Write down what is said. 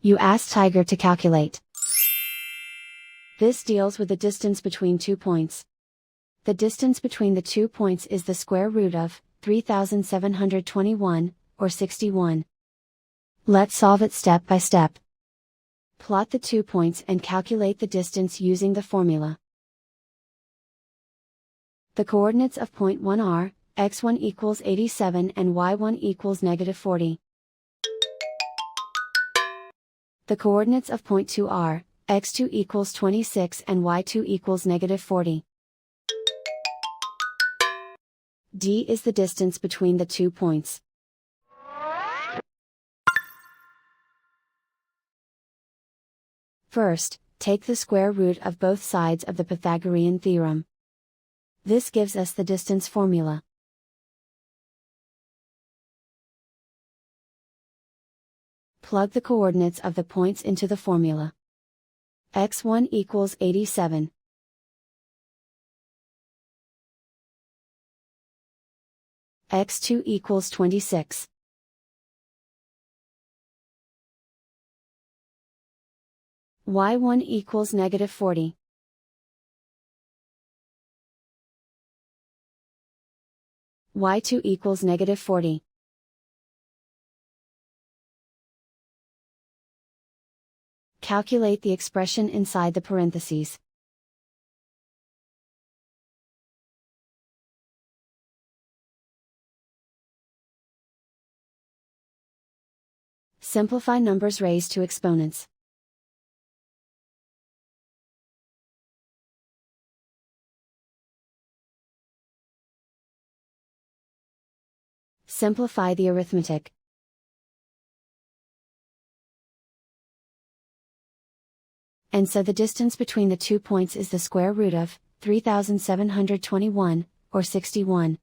You ask Tiger to calculate. This deals with the distance between 2 points. The distance between the 2 points is the square root of 3721, or 61. Let's solve it step by step. Plot the 2 points and calculate the distance using the formula. The coordinates of point 1 are, x1 equals 87 and y1 equals -40. The coordinates of point 2 are, x2 equals 26 and y2 equals -40. D is the distance between the 2 points. First, take the square root of both sides of the Pythagorean theorem. This gives us the distance formula. Plug the coordinates of the points into the formula. x1 equals 87. x2 equals 26. y1 equals -40. y2 equals -40. Calculate the expression inside the parentheses. Simplify numbers raised to exponents. Simplify the arithmetic. And so the distance between the 2 points is the square root of 3721, or 61.